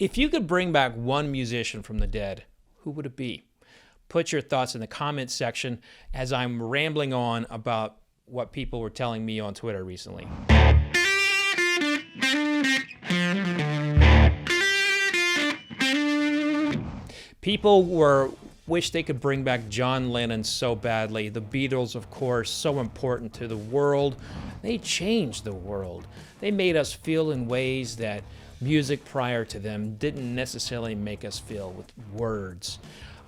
If you could bring back one musician from the dead, who would it be? Put your thoughts in the comments section as I'm rambling on about what people were telling me on Twitter recently. People wish they could bring back John Lennon so badly. The Beatles, of course, so important to the world. They changed the world. They made us feel in ways that music prior to them didn't necessarily make us feel with words.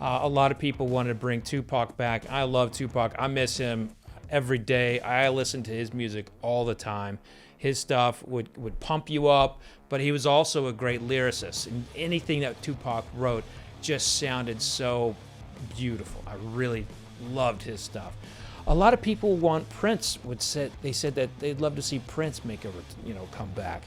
A lot of people wanted to bring Tupac back. I love Tupac. I miss him every day. I listen to his music all the time. His stuff would pump you up, but he was also a great lyricist. And anything that Tupac wrote just sounded so beautiful. I really loved his stuff. A lot of people want Prince. They said that they'd love to see Prince make a come back.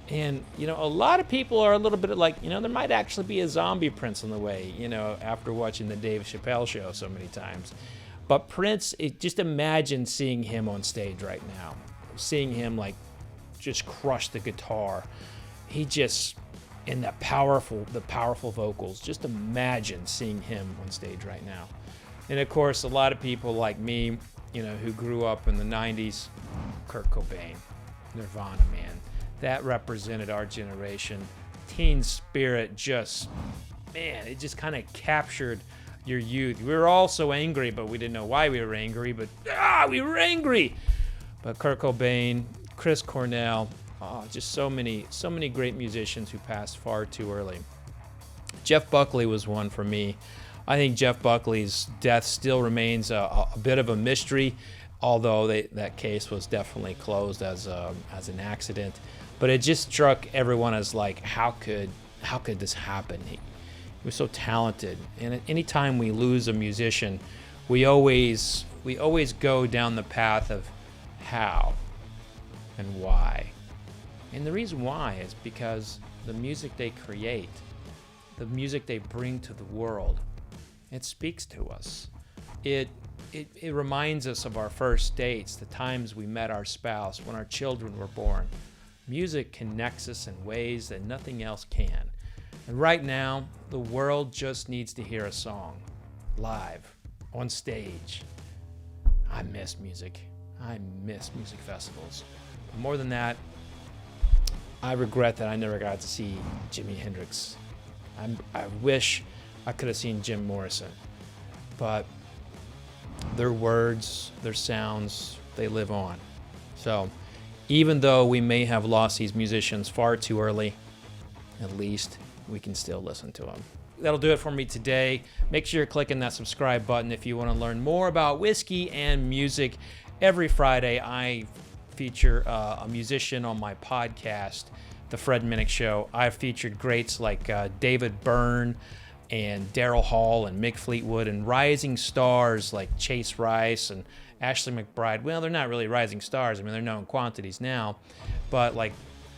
And, a lot of people are a little bit like, there might actually be a zombie Prince on the way, after watching the Dave Chappelle show so many times. But Prince, just imagine seeing him on stage right now. Seeing him, just crush the guitar. And the powerful vocals. Just imagine seeing him on stage right now. And, of course, a lot of people like me, who grew up in the 90s, Curt Kobain, Nirvana, man. That represented our generation. Teen spirit it just kind of captured your youth. We were all so angry, but we didn't know why we were angry, but we were angry. But Curt Kobain, Chris Cornell, just so many great musicians who passed far too early. Jeff Buckley was one for me. I think Jeff Buckley's death still remains a bit of a mystery, although that case was definitely closed as an accident. But it just struck everyone as like, how could this happen? He was so talented. And anytime we lose a musician, we always go down the path of how and why. And the reason why is because the music they create, the music they bring to the world, it speaks to us. It reminds us of our first dates, the times we met our spouse, when our children were born. Music connects us in ways that nothing else can. And right now, the world just needs to hear a song, live, on stage. I miss music. I miss music festivals. But more than that, I regret that I never got to see Jimi Hendrix. I wish I could have seen Jim Morrison. But their words, their sounds, they live on. So even though we may have lost these musicians far too early, at least we can still listen to them. That'll do it for me today. Make sure you're clicking that subscribe button if you want to learn more about whiskey and music. Every Friday, I feature a musician on my podcast, The Fred Minnick Show. I've featured greats like David Byrne and Daryl Hall and Mick Fleetwood, and rising stars like Chase Rice and Ashley McBryde. Well, they're not really rising stars. I mean, they're known quantities now, but like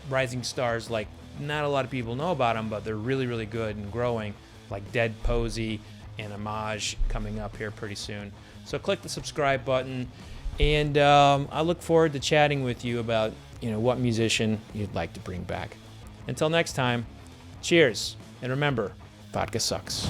rising stars, like not a lot of people know about them, but they're really, really good and growing, like Dead Posey and Amaj coming up here pretty soon. So click the subscribe button, and I look forward to chatting with you about what musician you'd like to bring back. Until next time, cheers, and remember, vodka sucks.